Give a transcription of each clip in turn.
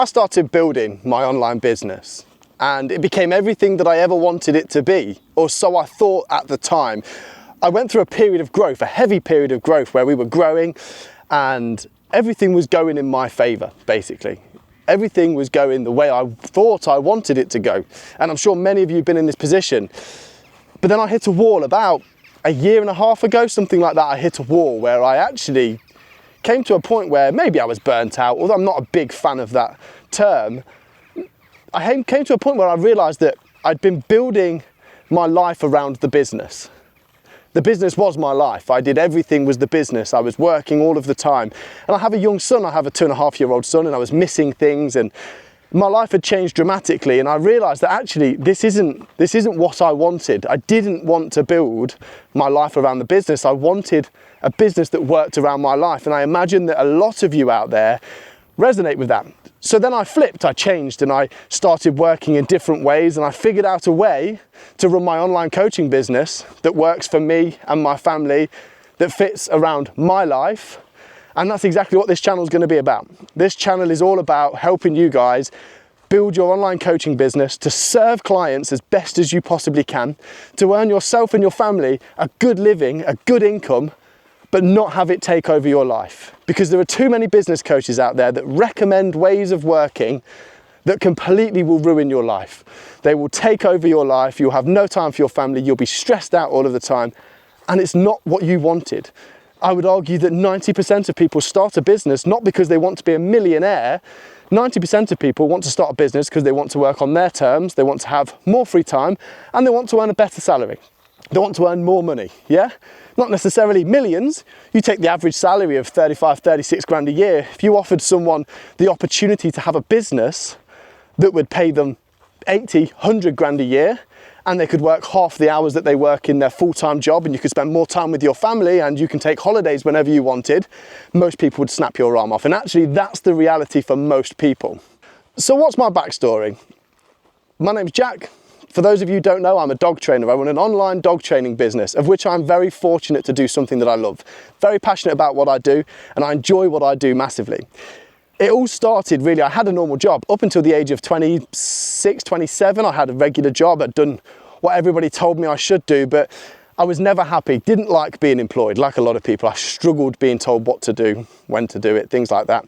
I started building my online business and it became everything that I ever wanted it to be, or so I thought at the time. I went through a period of growth, a heavy period of growth where we were growing and everything was going in my favor, basically. Everything was going the way I thought I wanted it to go. And I'm sure many of you have been in this position. But then I hit a wall about a year and a half ago, something like that. I hit a wall where I actually came to a point where maybe I was burnt out, although I'm not a big fan of that term. I came to a point where I realized that I'd been building my life around the business. The business was my life. I did everything was the business. I was working all of the time. And I have a young son. I have a 2.5-year-old son, and I was missing things, and my life had changed dramatically. And I realized that actually this isn't what I wanted. I didn't want to build my life around the business. I wanted a business that worked around my life. And I imagine that a lot of you out there resonate with that. So then I flipped, I changed, and I started working in different ways, and I figured out a way to run my online coaching business that works for me and my family, that fits around my life. And that's exactly what this channel is going to be about. This channel is all about helping you guys build your online coaching business to serve clients as best as you possibly can, to earn yourself and your family a good living, a good income, but not have it take over your life. Because there are too many business coaches out there that recommend ways of working that completely will ruin your life. They will take over your life, you'll have no time for your family, you'll be stressed out all of the time, and it's not what you wanted. I would argue that 90% of people start a business not because they want to be a millionaire. 90% of people want to start a business because they want to work on their terms, they want to have more free time, and they want to earn a better salary. They want to earn more money, yeah? Not necessarily millions. You take the average salary of 35, 36 grand a year. If you offered someone the opportunity to have a business that would pay them 80, 100 grand a year, and they could work half the hours that they work in their full-time job, and you could spend more time with your family, and you can take holidays whenever you wanted, most people would snap your arm off. And actually, that's the reality for most people. So what's my backstory? My name's Jack. For those of you who don't know, I'm a dog trainer. I run an online dog training business, of which I'm very fortunate to do something that I love. Very passionate about what I do, and I enjoy what I do massively. It all started really, I had a normal job. Up until the age of 26, 27, I had a regular job. I'd done what everybody told me I should do, but I was never happy. Didn't like being employed, like a lot of people. I struggled being told what to do, when to do it, things like that.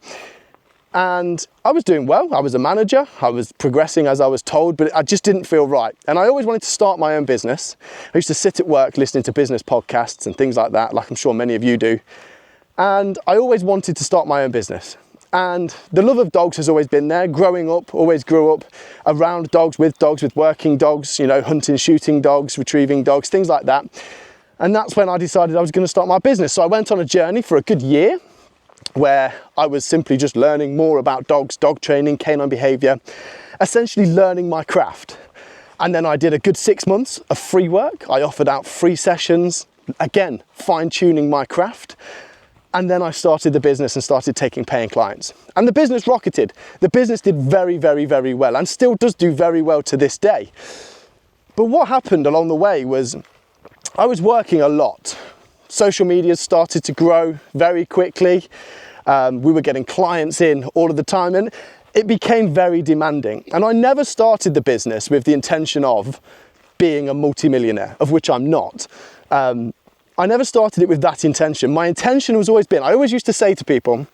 And I was doing well, I was a manager, I was progressing as I was told, but I just didn't feel right. And I always wanted to start my own business. I used to sit at work listening to business podcasts and things like that, like I'm sure many of you do. And I always wanted to start my own business. And the love of dogs has always been there. Growing up, always grew up around dogs, with working dogs, you know, hunting, shooting dogs, retrieving dogs, things like that. And that's when I decided I was going to start my business. So I went on a journey for a good year, where I was simply just learning more about dogs, dog training, canine behaviour, essentially learning my craft. And then I did a good 6 months of free work. I offered out free sessions, again, fine-tuning my craft. And then I started the business and started taking paying clients. And the business rocketed. The business did very, very, very well, and still does do very well to this day. But what happened along the way was I was working a lot. Social media started to grow very quickly. We were getting clients in all of the time, and it became very demanding. And I never started the business with the intention of being a multimillionaire, of which I'm not. I never started it with that intention. My intention has always been, I always used to say to people,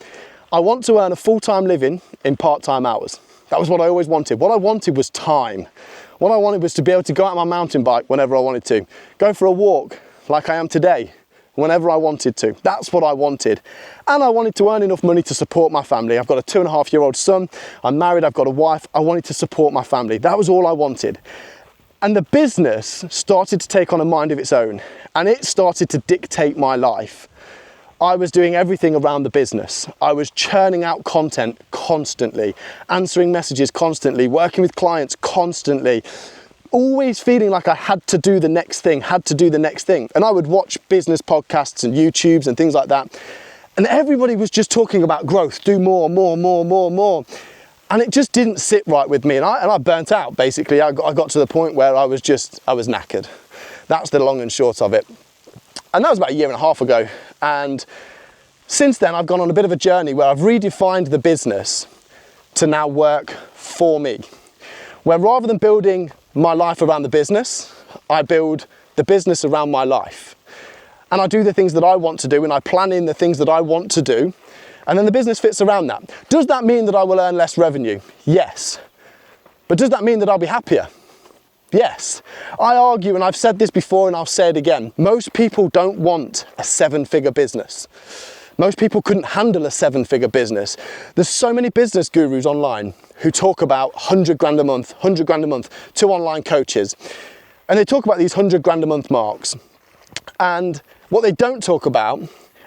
I want to earn a full-time living in part-time hours. That was what I always wanted. What I wanted was time. What I wanted was to be able to go out on my mountain bike whenever I wanted to, go for a walk like I am today, whenever I wanted to. That's what I wanted. And I wanted to earn enough money to support my family. I've got a 2.5-year-old son. I'm married. I've got a wife. I wanted to support my family. That was all I wanted. And the business started to take on a mind of its own, and it started to dictate my life. I was doing everything around the business. I was churning out content constantly, answering messages constantly, working with clients constantly, always feeling like I had to do the next thing. And I would watch business podcasts and YouTubes and things like that. And everybody was just talking about growth, do more. And it just didn't sit right with me. And I burnt out, basically. I got to the point where I was knackered. That's the long and short of it. And that was about 1.5 years ago. And since then, I've gone on a bit of a journey where I've redefined the business to now work for me, where rather than building my life around the business, I build the business around my life. And I do the things that I want to do, and I plan in the things that I want to do, and then the business fits around that. Does that mean that I will earn less revenue? Yes. But does that mean that I'll be happier? Yes. I argue, and I've said this before and I'll say it again, most people don't want a 7-figure business. Most people couldn't handle a 7-figure business. There's so many business gurus online who talk about 100 grand a month, 100 grand a month to online coaches. And they talk about these 100 grand a month marks. And what they don't talk about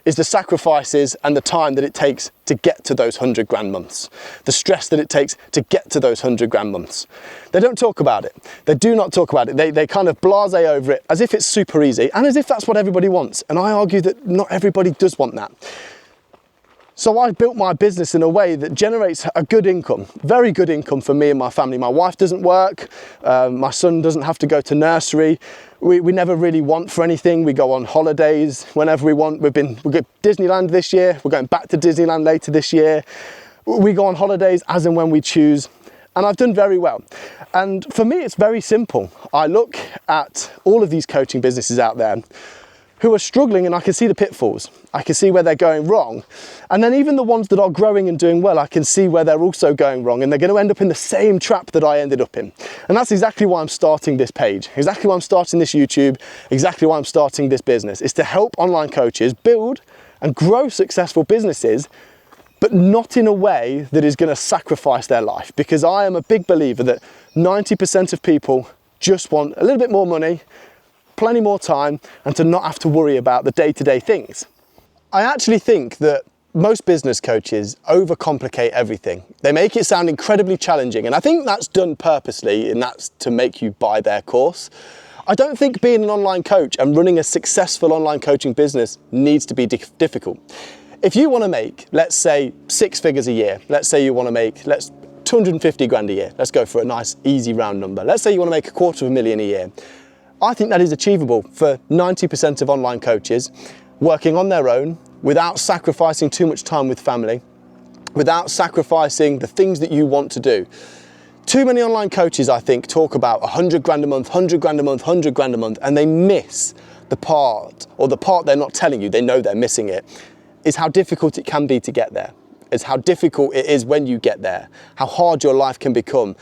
is the sacrifices and the time that it takes to get to those 100 grand months, the stress that it takes to get to those 100 grand months. They don't talk about it. They do not talk about it. They kind of blasé over it as if it's super easy and as if that's what everybody wants. And I argue that not everybody does want that. So I built my business in a way that generates a good income, very good income for me and my family. My wife doesn't work, my son doesn't have to go to nursery. We never really want for anything. We go on holidays whenever we want. We'll go Disneyland this year. We're going back to Disneyland later this year. We go on holidays as and when we choose. And I've done very well. And for me, it's very simple. I look at all of these coaching businesses out there who are struggling, and I can see the pitfalls. I can see where they're going wrong. And then even the ones that are growing and doing well, I can see where they're also going wrong, and they're going to end up in the same trap that I ended up in. And that's exactly why I'm starting this page, exactly why I'm starting this YouTube, exactly why I'm starting this business. It's to help online coaches build and grow successful businesses, but not in a way that is going to sacrifice their life. Because I am a big believer that 90% of people just want a little bit more money, plenty more time, and to not have to worry about the day-to-day things. I actually think that most business coaches overcomplicate everything. They make it sound incredibly challenging, and I think that's done purposely, and that's to make you buy their course. I don't think being an online coach and running a successful online coaching business needs to be difficult. If you want to make, let's say, 6 figures a year, let's say you want to make, 250 grand a year, let's go for a nice easy round number. Let's say you want to make $250,000 a year. I think that is achievable for 90% of online coaches working on their own without sacrificing too much time with family, without sacrificing the things that you want to do. Too many online coaches, I think, talk about 100 grand a month, 100 grand a month, 100 grand a month, and they miss the part, or the part they're not telling you, they know they're missing it, is how difficult it can be to get there. It's how difficult it is when you get there, how hard your life can become.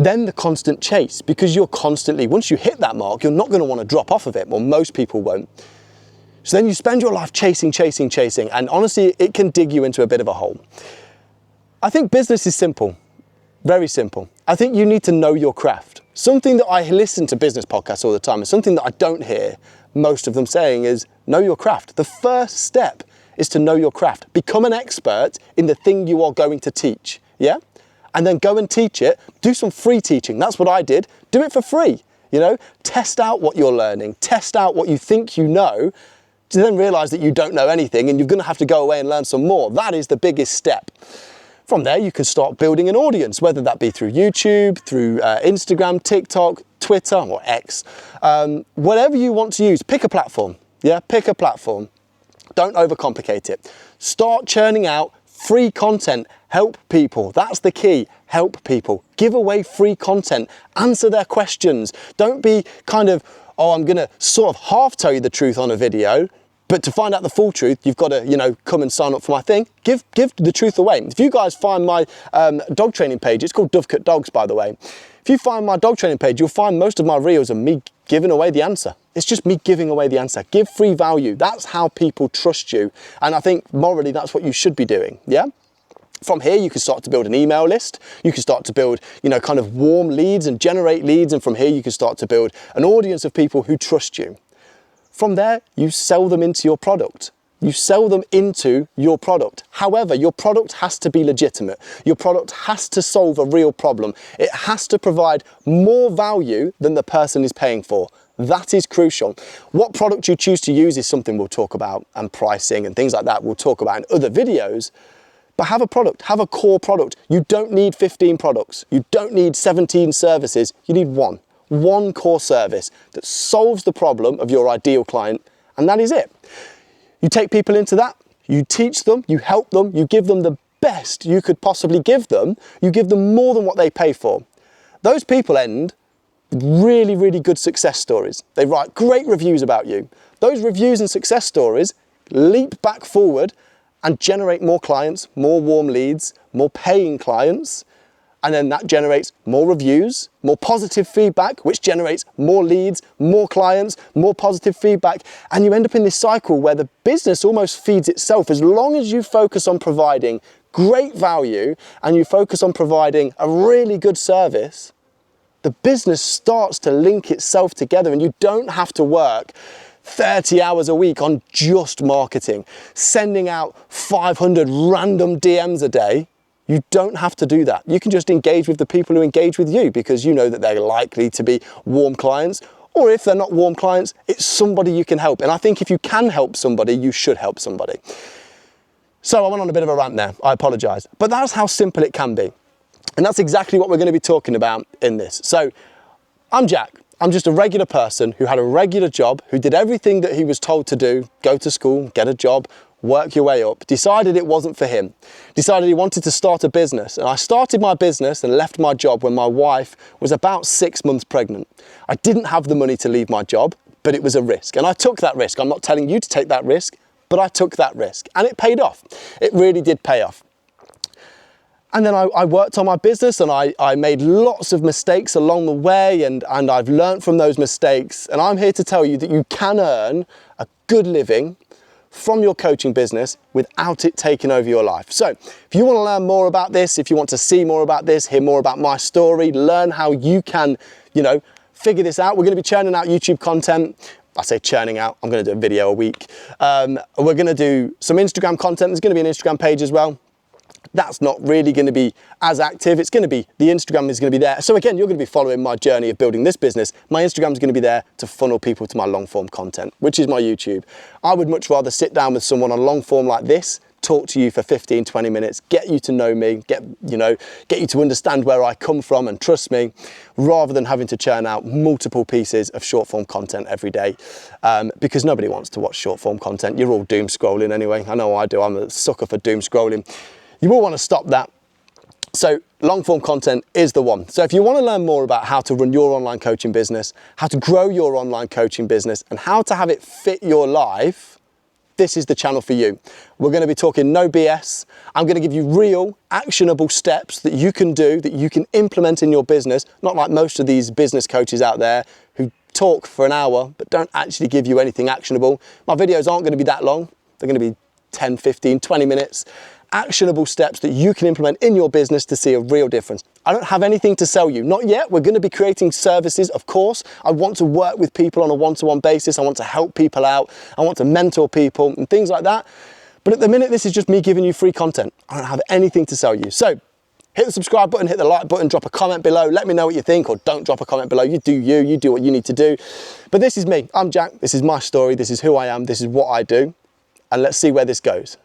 Then the constant chase, because you're constantly, once you hit that mark, you're not going to want to drop off of it. Well, most people won't. So then you spend your life chasing, and honestly, it can dig you into a bit of a hole. I think business is simple, very simple. I think you need to know your craft. Something that I listen to business podcasts all the time, and something that I don't hear most of them saying is know your craft. The first step is to know your craft. Become an expert in the thing you are going to teach, yeah? And then go and teach it, do some free teaching. That's what I did. Do it for free, you know? Test out what you're learning, test out what you think you know, to then realize that you don't know anything and you're gonna have to go away and learn some more. That is the biggest step. From there, you can start building an audience, whether that be through YouTube, through Instagram, TikTok, Twitter, or X. Whatever you want to use, pick a platform, yeah? Pick a platform. Don't overcomplicate it. Start churning out free content. Help people. That's the key. Help people. Give away free content. Answer their questions. Don't be kind of, oh, I'm going to sort of half tell you the truth on a video, but to find out the full truth, you've got to, you know, come and sign up for my thing. Give the truth away. If you guys find my dog training page, it's called Dovecut Dogs, by the way. If you find my dog training page, you'll find most of my reels are me giving away the answer. It's just me giving away the answer. Give free value. That's how people trust you. And I think morally, that's what you should be doing, yeah? From here, you can start to build an email list. You can start to build, you know, kind of warm leads and generate leads. And from here, you can start to build an audience of people who trust you. From there, you sell them into your product. You sell them into your product. However, your product has to be legitimate. Your product has to solve a real problem. It has to provide more value than the person is paying for. That is crucial. What product you choose to use is something we'll talk about, and pricing and things like that we'll talk about in other videos. But have a product, have a core product. You don't need 15 products. You don't need 17 services. You need one core service that solves the problem of your ideal client, and that is it. You take people into that, you teach them, you help them, you give them the best you could possibly give them, you give them more than what they pay for. Those people end with really, really good success stories. They write great reviews about you. Those reviews and success stories leap back forward and generate more clients, more warm leads, more paying clients, and then that generates more reviews, more positive feedback, which generates more leads, more clients, more positive feedback, and you end up in this cycle where the business almost feeds itself. As long as you focus on providing great value and you focus on providing a really good service, the business starts to link itself together, and you don't have to work 30 hours a week on just marketing, sending out 500 random DMs a day. You don't have to do that. You can just engage with the people who engage with you, because you know that they're likely to be warm clients, or if they're not warm clients, it's somebody you can help. And I think if you can help somebody, you should help somebody. So I went on a bit of a rant there, I apologise. But that's how simple it can be. And that's exactly what we're going to be talking about in this. So I'm Jack. I'm just a regular person who had a regular job, who did everything that he was told to do: go to school, get a job, work your way up, decided it wasn't for him, decided he wanted to start a business. And I started my business and left my job when my wife was about 6 months pregnant. I didn't have the money to leave my job, but it was a risk. And I took that risk. I'm not telling you to take that risk, but I took that risk and it paid off. It really did pay off. And then I worked on my business, and I made lots of mistakes along the way, and I've learned from those mistakes. And I'm here to tell you that you can earn a good living from your coaching business without it taking over your life. So if you want to learn more about this, if you want to see more about this, hear more about my story, learn how you can, figure this out. We're going to be churning out YouTube content. I say churning out, I'm going to do a video a week. We're going to do some Instagram content. There's going to be an Instagram page as well. That's not really going to be as active. It's going to be, the Instagram is going to be there. So again, you're going to be following my journey of building this business. My Instagram is going to be there to funnel people to my long form content, which is my YouTube. I would much rather sit down with someone on long form like this, talk to you for 15, 20 minutes, get you to know me, get you to understand where I come from and trust me, rather than having to churn out multiple pieces of short form content every day, because nobody wants to watch short form content. You're all doom scrolling anyway. I know I do. I'm a sucker for doom scrolling. You will want to stop that. So long form content is the one. So if you want to learn more about how to run your online coaching business, how to grow your online coaching business, and how to have it fit your life, this is the channel for you. We're going to be talking no BS. I'm going to give you real, actionable steps that you can do, that you can implement in your business, not like most of these business coaches out there who talk for an hour but don't actually give you anything actionable. My videos aren't going to be that long. They're going to be 10, 15, 20 minutes. Actionable steps that you can implement in your business to see a real difference. I don't have anything to sell you, not yet. We're going to be creating services, of course. I want to work with people on a one-to-one basis. I want to help people out. I want to mentor people and things like that. But at the minute, this is just me giving you free content. I don't have anything to sell you. So hit the subscribe button, hit the like button, drop a comment below. Let me know what you think, or don't drop a comment below. You do what you need to do. But this is me. I'm Jack. This is my story. This is who I am. This is what I do. And let's see where this goes.